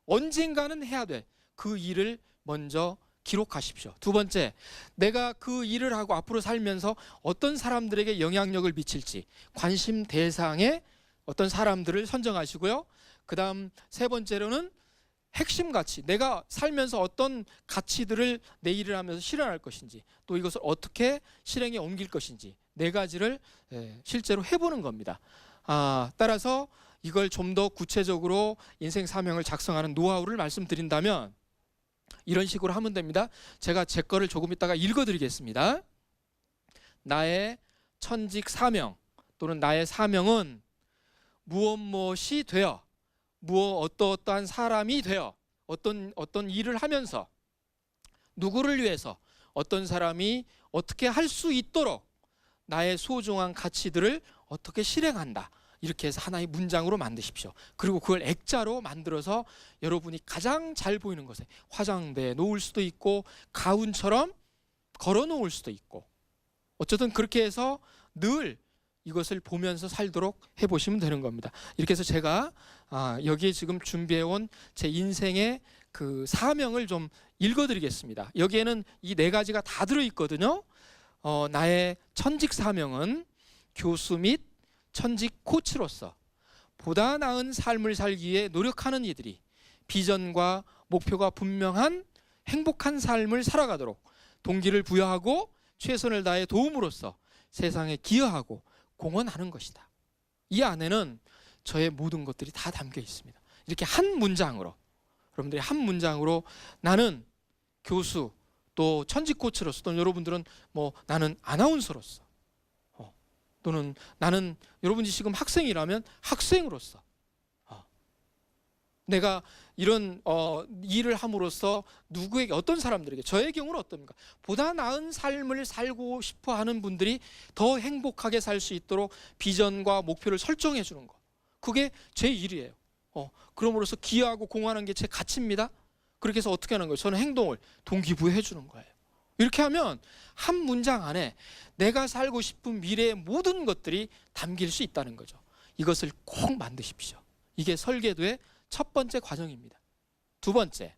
언젠가는 해야 될 그 일을 먼저 기록하십시오. 두 번째, 내가 그 일을 하고 앞으로 살면서 어떤 사람들에게 영향력을 미칠지 관심 대상의 어떤 사람들을 선정하시고요. 그 다음 세 번째로는 핵심 가치, 내가 살면서 어떤 가치들을 내 일을 하면서 실현할 것인지, 또 이것을 어떻게 실행에 옮길 것인지, 네 가지를 실제로 해보는 겁니다. 따라서 이걸 좀 더 구체적으로 인생 사명을 작성하는 노하우를 말씀드린다면 이런 식으로 하면 됩니다. 제가 제 거를 조금 이따가 읽어드리겠습니다. 나의 천직 사명 또는 나의 사명은 무엇이 되어 어떠한 사람이 되어 어떤 일을 하면서 누구를 위해서 어떤 사람이 어떻게 할 수 있도록 나의 소중한 가치들을 어떻게 실행한다. 이렇게 해서 하나의 문장으로 만드십시오. 그리고 그걸 액자로 만들어서 여러분이 가장 잘 보이는 곳에 화장대에 놓을 수도 있고 가운처럼 걸어 놓을 수도 있고, 어쨌든 그렇게 해서 늘 이것을 보면서 살도록 해보시면 되는 겁니다. 이렇게 해서 제가 여기에 지금 준비해온 제 인생의 그 사명을 좀 읽어드리겠습니다. 여기에는 이 4가지가 다 들어있거든요. 나의 천직 사명은 교수 및 천직 코치로서 보다 나은 삶을 살기 위해 노력하는 이들이 비전과 목표가 분명한 행복한 삶을 살아가도록 동기를 부여하고 최선을 다해 도움으로써 세상에 기여하고 공헌하는 것이다. 이 안에는 저의 모든 것들이 다 담겨 있습니다. 이렇게 한 문장으로, 여러분들이 한 문장으로 나는 교수, 또 천직 코치로서, 또는 여러분들은 뭐 나는 아나운서로서, 또는 나는 여러분이 지금 학생이라면 학생으로서, 내가 이런 일을 함으로써 누구에게, 어떤 사람들에게, 저의 경우는 어떻습니까? 보다 나은 삶을 살고 싶어 하는 분들이 더 행복하게 살 수 있도록 비전과 목표를 설정해 주는 것, 그게 제 일이에요. 그럼으로써 기여하고 공헌하는 게 제 가치입니다. 그렇게 해서 어떻게 하는 거예요? 저는 행동을 동기부여해 주는 거예요. 이렇게 하면 한 문장 안에 내가 살고 싶은 미래의 모든 것들이 담길 수 있다는 거죠. 이것을 꼭 만드십시오. 이게 설계도의 첫 번째 과정입니다. 두 번째,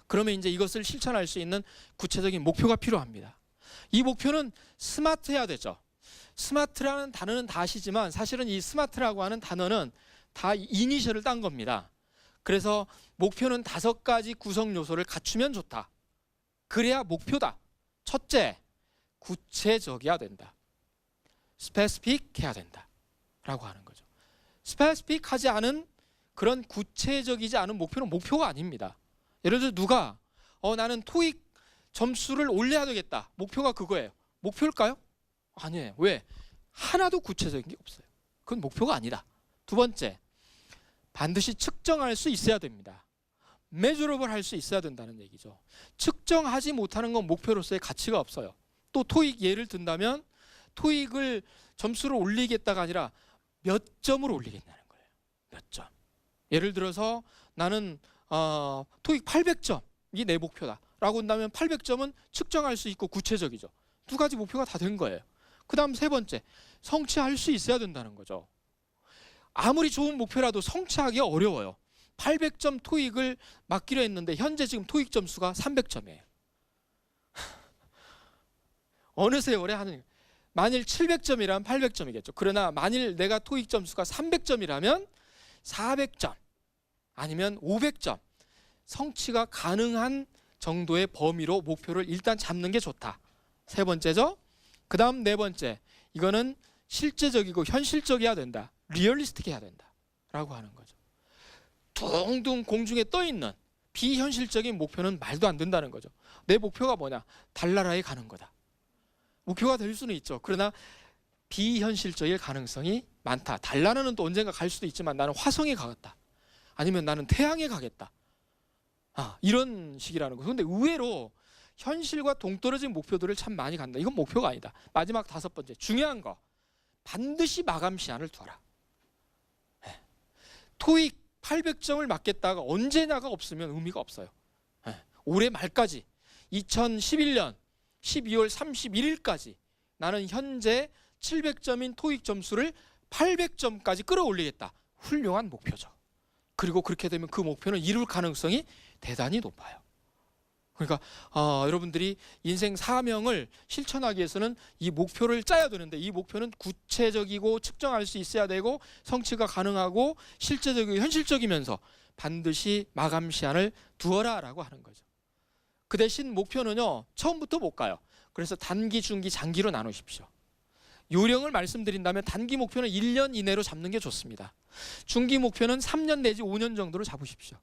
그러면 이제 이것을 실천할 수 있는 구체적인 목표가 필요합니다. 이 목표는 스마트해야 되죠. 스마트라는 단어는 다 아시지만 사실은 이 스마트라고 하는 단어는 다 이니셜을 딴 겁니다. 그래서 목표는 5가지 구성 요소를 갖추면 좋다. 그래야 목표다. 첫째, 구체적이어야 된다. 스페시픽해야 된다 라고 하는 거죠. 스페시픽하지 않은, 그런 구체적이지 않은 목표는 목표가 아닙니다. 예를 들어 누가 나는 토익 점수를 올려야 되겠다, 목표가 그거예요. 목표일까요? 아니에요. 왜? 하나도 구체적인 게 없어요. 그건 목표가 아니다. 두 번째, 반드시 측정할 수 있어야 됩니다. measurable 할 수 있어야 된다는 얘기죠. 측정하지 못하는 건 목표로서의 가치가 없어요. 또 토익 예를 든다면 토익을 점수를 올리겠다가 아니라 몇 점을 올리겠다는 거예요. 몇 점. 예를 들어서 나는 토익 800점이 내 목표다 라고 한다면 800점은 측정할 수 있고 구체적이죠. 2가지 목표가 다 된 거예요. 그 다음 세 번째, 성취할 수 있어야 된다는 거죠. 아무리 좋은 목표라도 성취하기가 어려워요. 800점 토익을 맡기로 했는데 현재 지금 토익 점수가 300점이에요. 어느 세월에 하는, 만일 700점이라면 800점이겠죠. 그러나 만일 내가 토익 점수가 300점이라면 400점 아니면 500점 성취가 가능한 정도의 범위로 목표를 일단 잡는 게 좋다. 세 번째죠. 그 다음 네 번째, 이거는 실제적이고 현실적이어야 된다. 리얼리스틱해야 된다 라고 하는 거죠. 둥둥 공중에 떠있는 비현실적인 목표는 말도 안 된다는 거죠. 내 목표가 뭐냐? 달나라에 가는 거다. 목표가 될 수는 있죠. 그러나 비현실적일 가능성이 많다. 달나라는 또 언젠가 갈 수도 있지만 나는 화성에 가겠다, 아니면 나는 태양에 가겠다, 이런 식이라는 거죠. 그런데 의외로 현실과 동떨어진 목표들을 참 많이 간다. 이건 목표가 아니다. 마지막 5번째, 중요한 거, 반드시 마감 시한을 두어라. 토익 800점을 맞겠다가 언제냐가 없으면 의미가 없어요. 올해 말까지 2011년 12월 31일까지 나는 현재 700점인 토익 점수를 800점까지 끌어올리겠다. 훌륭한 목표죠. 그리고 그렇게 되면 그 목표는 이룰 가능성이 대단히 높아요. 그러니까 여러분들이 인생 사명을 실천하기 위해서는 이 목표를 짜야 되는데, 이 목표는 구체적이고 측정할 수 있어야 되고 성취가 가능하고 실제적이고 현실적이면서 반드시 마감 시한을 두어라 라고 하는 거죠. 그 대신 목표는요, 처음부터 못 가요. 그래서 단기, 중기, 장기로 나누십시오. 요령을 말씀드린다면 단기 목표는 1년 이내로 잡는 게 좋습니다. 중기 목표는 3년 내지 5년 정도로 잡으십시오.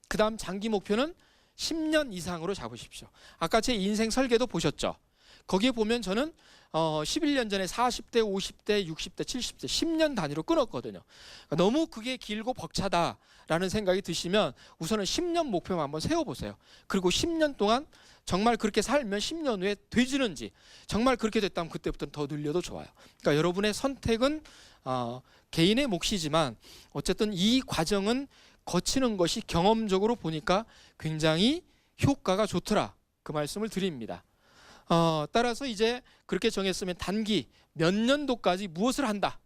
그 다음 장기 목표는 10년 이상으로 잡으십시오. 아까 제 인생 설계도 보셨죠? 거기에 보면 저는 11년 전에 40대, 50대, 60대, 70대 10년 단위로 끊었거든요. 그러니까 너무 그게 길고 벅차다라는 생각이 드시면 우선은 10년 목표만 한번 세워보세요. 그리고 10년 동안 정말 그렇게 살면 10년 후에 되지는지, 정말 그렇게 됐다면 그때부터는 더 늘려도 좋아요. 그러니까 여러분의 선택은 개인의 몫이지만 어쨌든 이 과정은 거치는 것이 경험적으로 보니까 굉장히 효과가 좋더라, 그 말씀을 드립니다. 따라서 이제 그렇게 정했으면 단기 몇 년도까지 무엇을 한다,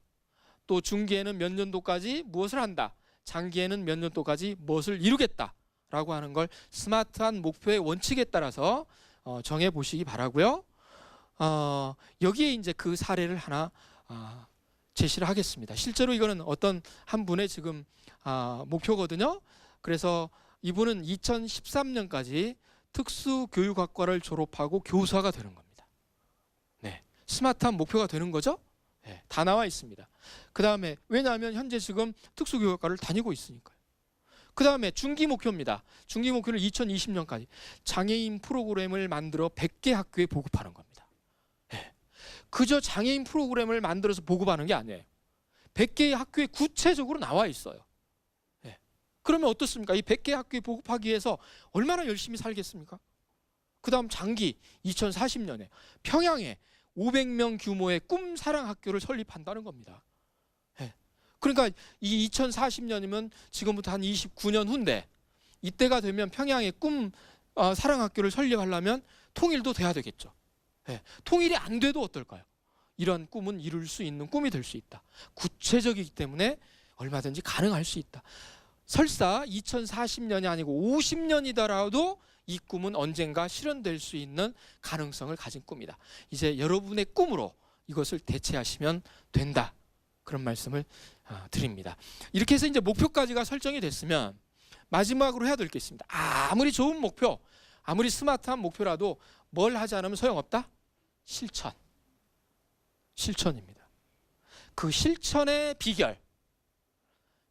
또 중기에는 몇 년도까지 무엇을 한다, 장기에는 몇 년도까지 무엇을 이루겠다 라고 하는 걸 스마트한 목표의 원칙에 따라서 정해 보시기 바라고요. 여기에 이제 그 사례를 하나 제시를 하겠습니다. 실제로 이거는 어떤 한 분의 지금 목표거든요. 그래서 이분은 2013년까지 특수교육학과를 졸업하고 교사가 되는 겁니다. 네, 스마트한 목표가 되는 거죠. 네, 다 나와 있습니다. 그 다음에 왜냐하면 현재 지금 특수교육학과를 다니고 있으니까요. 그 다음에 중기 목표입니다. 중기 목표는 2020년까지 장애인 프로그램을 만들어 100개 학교에 보급하는 겁니다. 네. 그저 장애인 프로그램을 만들어서 보급하는 게 아니에요. 100개의 학교에 구체적으로 나와 있어요. 네. 그러면 어떻습니까? 이 100개 학교에 보급하기 위해서 얼마나 열심히 살겠습니까? 그 다음 장기 2040년에 평양에 500명 규모의 꿈사랑학교를 설립한다는 겁니다. 그러니까 이 2040년이면 지금부터 한 29년 후인데, 이때가 되면 평양에 꿈 사랑학교를 설립하려면 통일도 돼야 되겠죠. 통일이 안 돼도 어떨까요? 이런 꿈은 이룰 수 있는 꿈이 될 수 있다. 구체적이기 때문에 얼마든지 가능할 수 있다. 설사 2040년이 아니고 50년이더라도 이 꿈은 언젠가 실현될 수 있는 가능성을 가진 꿈이다. 이제 여러분의 꿈으로 이것을 대체하시면 된다. 그런 말씀을 드립니다. 이렇게 해서 이제 목표까지가 설정이 됐으면 마지막으로 해야 될 게 있습니다. 아무리 좋은 목표, 아무리 스마트한 목표라도 뭘 하지 않으면 소용없다? 실천입니다. 그 실천의 비결,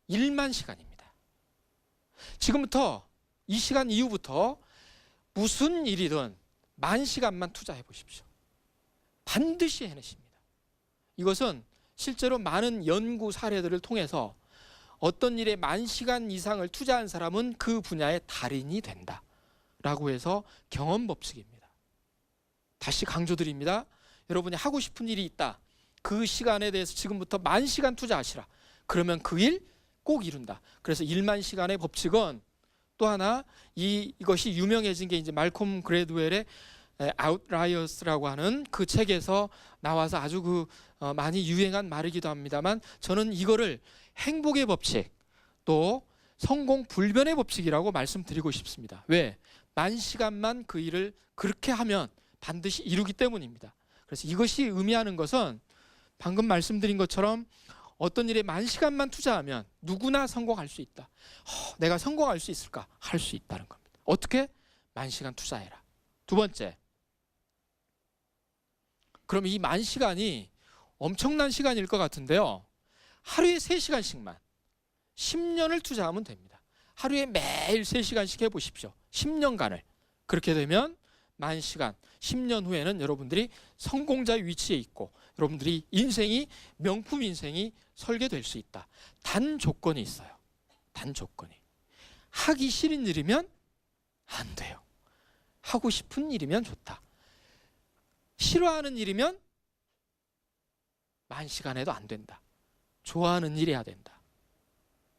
1만 시간입니다. 지금부터 이 시간 이후부터 무슨 일이든 10,000시간만 투자해 보십시오. 반드시 해내십니다. 이것은 실제로 많은 연구 사례들을 통해서 어떤 일에 10,000시간 이상을 투자한 사람은 그 분야의 달인이 된다 라고 해서 경험 법칙입니다. 다시 강조드립니다. 여러분이 하고 싶은 일이 있다. 그 시간에 대해서 지금부터 10,000시간 투자하시라. 그러면 그 일 꼭 이룬다. 그래서 10,000시간의 법칙은 또 하나, 이것이 유명해진 게 이제 말콤 그레드웰의 아웃라이어스라고 하는 그 책에서 나와서 아주 많이 유행한 말이기도 합니다만, 저는 이거를 행복의 법칙, 또 성공 불변의 법칙이라고 말씀드리고 싶습니다. 왜? 10,000시간만 그 일을 그렇게 하면 반드시 이루기 때문입니다. 그래서 이것이 의미하는 것은 방금 말씀드린 것처럼 어떤 일에 10,000시간만 투자하면 누구나 성공할 수 있다. 내가 성공할 수 있을까? 할 수 있다는 겁니다. 어떻게? 10,000시간 투자해라. 두 번째, 그럼 이 10,000시간이 엄청난 시간일 것 같은데요. 하루에 3시간씩만 10년을 투자하면 됩니다. 하루에 매일 3시간씩 해보십시오. 10년간을. 그렇게 되면 10,000시간, 10년 후에는 여러분들이 성공자의 위치에 있고 여러분들이 인생이 명품 인생이 설계될 수 있다. 단 조건이 있어요. 단 조건이. 하기 싫은 일이면 안 돼요. 하고 싶은 일이면 좋다. 싫어하는 일이면 10,000시간 해도 안 된다. 좋아하는 일 해야 된다.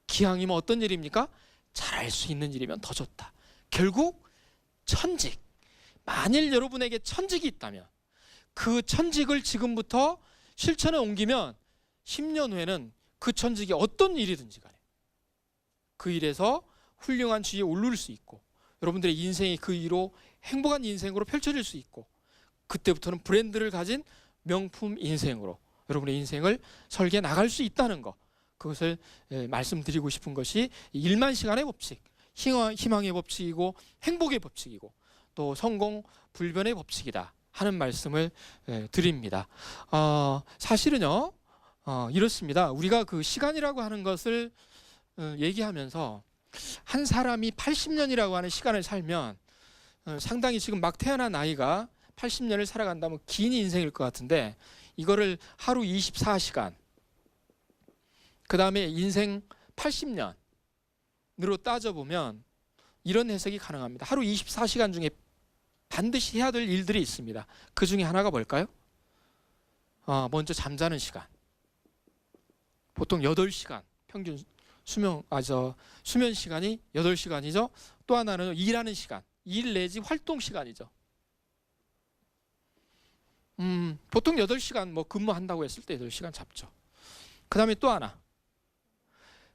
기왕이면 어떤 일입니까? 잘할 수 있는 일이면 더 좋다. 결국 천직. 만일 여러분에게 천직이 있다면 그 천직을 지금부터 실천에 옮기면 10년 후에는 그 천직이 어떤 일이든지 간에 그 일에서 훌륭한 지위에 오를 수 있고 여러분들의 인생이 그 일로 행복한 인생으로 펼쳐질 수 있고, 그때부터는 브랜드를 가진 명품 인생으로 여러분의 인생을 설계해 나갈 수 있다는 것, 그것을 말씀드리고 싶은 것이 10,000시간의 법칙, 희망의 법칙이고 행복의 법칙이고 또 성공 불변의 법칙이다 하는 말씀을 드립니다. 사실은요 이렇습니다. 우리가 그 시간이라고 하는 것을 얘기하면서 한 사람이 80년이라고 하는 시간을 살면 상당히 지금 막 태어난 아이가 80년을 살아간다면 긴 인생일 것 같은데 이거를 하루 24시간 그 다음에 인생 80년으로 따져보면 이런 해석이 가능합니다. 하루 24시간 중에 반드시 해야 될 일들이 있습니다. 그 중에 하나가 뭘까요? 먼저 잠자는 시간. 보통 8시간 평균 수면 시간이 8시간이죠. 또 하나는 일하는 시간, 일 내지 활동 시간이죠. 보통 8시간 뭐 근무한다고 했을 때 8시간 잡죠. 그 다음에 또 하나.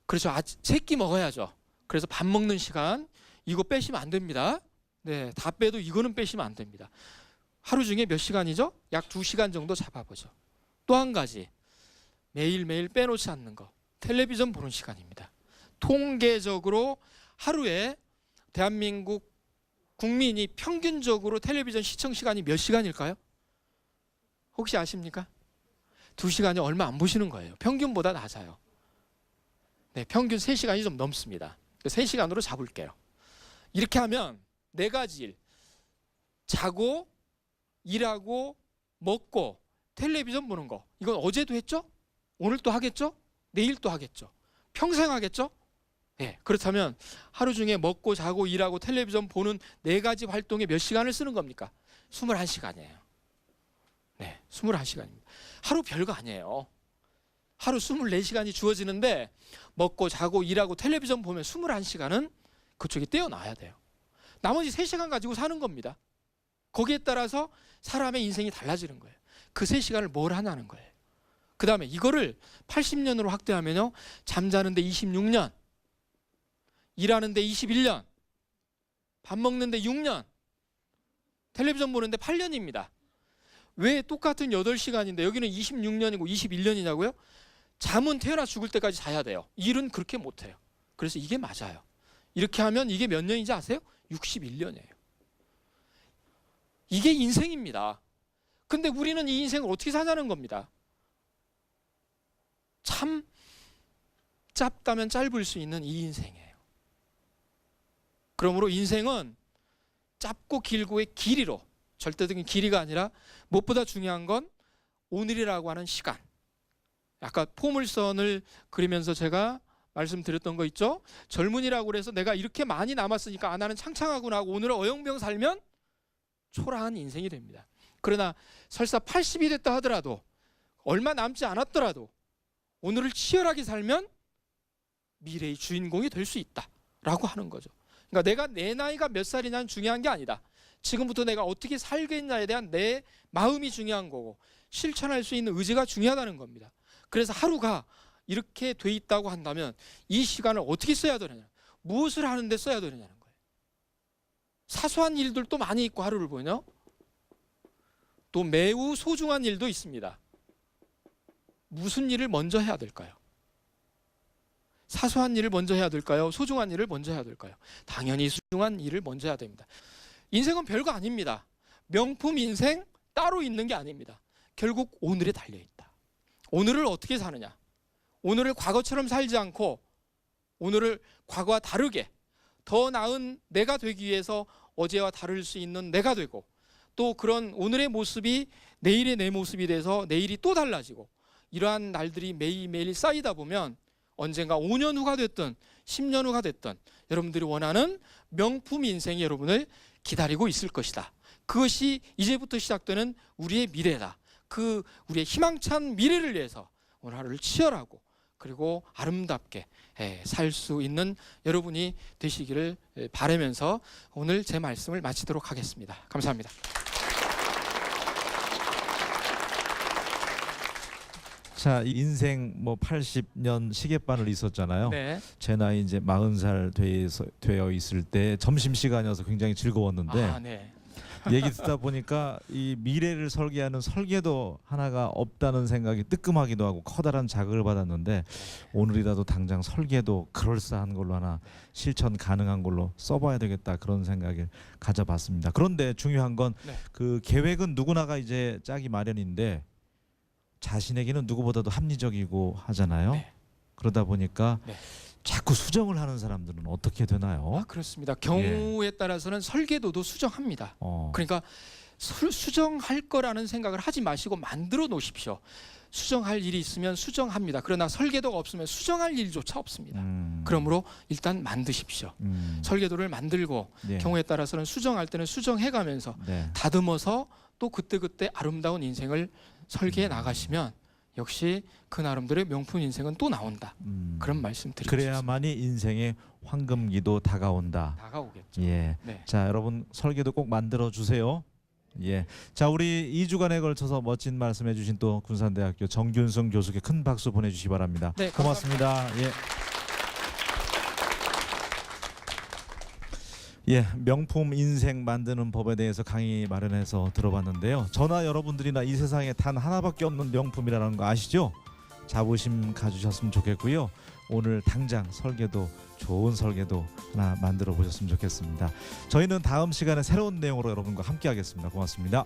그렇죠. 세끼 먹어야죠. 그래서 밥 먹는 시간 이거 빼시면 안 됩니다. 네, 다 빼도 이거는 빼시면 안 됩니다. 하루 중에 몇 시간이죠? 약 2시간 정도 잡아보죠. 또 한 가지 매일매일 빼놓지 않는 거 텔레비전 보는 시간입니다. 통계적으로 하루에 대한민국 국민이 평균적으로 텔레비전 시청 시간이 몇 시간일까요? 혹시 아십니까? 2시간이 얼마 안 보시는 거예요. 평균보다 낮아요. 네, 평균 3시간이 좀 넘습니다. 3시간으로 잡을게요. 이렇게 하면 4가지 일. 자고, 일하고, 먹고, 텔레비전 보는 거. 이건 어제도 했죠? 오늘 또 하겠죠? 내일 또 하겠죠? 평생 하겠죠? 네, 그렇다면 하루 중에 먹고, 자고, 일하고, 텔레비전 보는 4가지 활동에 몇 시간을 쓰는 겁니까? 21시간이에요. 네, 21시간입니다. 하루 별거 아니에요. 하루 24시간이 주어지는데 먹고 자고 일하고 텔레비전 보면 21시간은 그쪽에 떼어놔야 돼요. 나머지 3시간 가지고 사는 겁니다. 거기에 따라서 사람의 인생이 달라지는 거예요. 그 3시간을 뭘 하냐는 거예요. 그 다음에 이거를 80년으로 확대하면요. 잠자는데 26년, 일하는데 21년, 밥 먹는데 6년, 텔레비전 보는데 8년입니다. 왜 똑같은 8시간인데 여기는 26년이고 21년이냐고요? 잠은 태어나 죽을 때까지 자야 돼요. 일은 그렇게 못해요. 그래서 이게 맞아요. 이렇게 하면 이게 몇 년인지 아세요? 61년이에요. 이게 인생입니다. 근데 우리는 이 인생을 어떻게 사냐는 겁니다. 참 짧다면 짧을 수 있는 이 인생이에요. 그러므로 인생은 짧고 길고의 길이로, 절대적인 길이가 아니라 무엇보다 중요한 건 오늘이라고 하는 시간. 아까 포물선을 그리면서 제가 말씀드렸던 거 있죠? 젊은이라고 그래서 내가 이렇게 많이 남았으니까 나는 창창하구나 하고 오늘을 어영병 살면 초라한 인생이 됩니다. 그러나 설사 80이 됐다 하더라도 얼마 남지 않았더라도 오늘을 치열하게 살면 미래의 주인공이 될 수 있다라고 하는 거죠. 그러니까 내 나이가 몇 살이냐는 중요한 게 아니다. 지금부터 내가 어떻게 살겠냐에 대한 내 마음이 중요한 거고 실천할 수 있는 의지가 중요하다는 겁니다. 그래서 하루가 이렇게 돼 있다고 한다면 이 시간을 어떻게 써야 되느냐, 무엇을 하는데 써야 되느냐는 거예요. 사소한 일들도 많이 있고 하루를 보면요. 또 매우 소중한 일도 있습니다. 무슨 일을 먼저 해야 될까요? 사소한 일을 먼저 해야 될까요? 소중한 일을 먼저 해야 될까요? 당연히 소중한 일을 먼저 해야 됩니다. 인생은 별거 아닙니다. 명품 인생 따로 있는 게 아닙니다. 결국 오늘에 달려있다. 오늘을 어떻게 사느냐, 오늘을 과거처럼 살지 않고 오늘을 과거와 다르게 더 나은 내가 되기 위해서 어제와 다를 수 있는 내가 되고 또 그런 오늘의 모습이 내일의 내 모습이 돼서 내일이 또 달라지고 이러한 날들이 매일매일 쌓이다 보면 언젠가 5년 후가 됐든 10년 후가 됐든 여러분들이 원하는 명품 인생이 여러분을 기다리고 있을 것이다. 그것이 이제부터 시작되는 우리의 미래다. 그 우리의 희망찬 미래를 위해서 오늘 하루를 치열하고 그리고 아름답게 살 수 있는 여러분이 되시기를 바라면서 오늘 제 말씀을 마치도록 하겠습니다. 감사합니다. 자, 이 인생 뭐 80년 시계바늘 있었잖아요. 네. 제 나이 이제 40살 되어 있을 때 점심 시간이어서 굉장히 즐거웠는데 네. 얘기 듣다 보니까 이 미래를 설계하는 설계도 하나가 없다는 생각이 뜨끔하기도 하고 커다란 자극을 받았는데 오늘이라도 당장 설계도 그럴싸한 걸로 하나 실천 가능한 걸로 써봐야 되겠다 그런 생각을 가져봤습니다. 그런데 중요한 건 그 계획은 누구나가 이제 짜기 마련인데 자신에게는 누구보다도 합리적이고 하잖아요. 네. 그러다 보니까 네. 자꾸 수정을 하는 사람들은 어떻게 되나요? 그렇습니다. 경우에 따라서는 설계도도 수정합니다. 그러니까 수정할 거라는 생각을 하지 마시고 만들어 놓으십시오. 수정할 일이 있으면 수정합니다. 그러나 설계도가 없으면 수정할 일조차 없습니다. 그러므로 일단 만드십시오. 설계도를 만들고 예. 경우에 따라서는 수정할 때는 수정해가면서 네. 다듬어서 또 그때그때 아름다운 인생을 설계해 나가시면 역시 그 나름대로의 명품 인생은 또 나온다. 그런 말씀 드리고 싶습니다. 그래야만이 인생의 황금기도 다가온다. 다가오겠죠. 예. 네. 자, 여러분 설계도 꼭 만들어 주세요. 예. 자, 우리 2주간에 걸쳐서 멋진 말씀해 주신 또 군산대학교 정균승 교수께 큰 박수 보내 주시기 바랍니다. 네, 고맙습니다. 예. 예, 명품 인생 만드는 법에 대해서 강의 마련해서 들어봤는데요. 저나 여러분들이나 이 세상에 단 하나밖에 없는 명품이라는 거 아시죠? 자부심 가지셨으면 좋겠고요. 오늘 당장 설계도, 좋은 설계도 하나 만들어 보셨으면 좋겠습니다. 저희는 다음 시간에 새로운 내용으로 여러분과 함께 하겠습니다. 고맙습니다.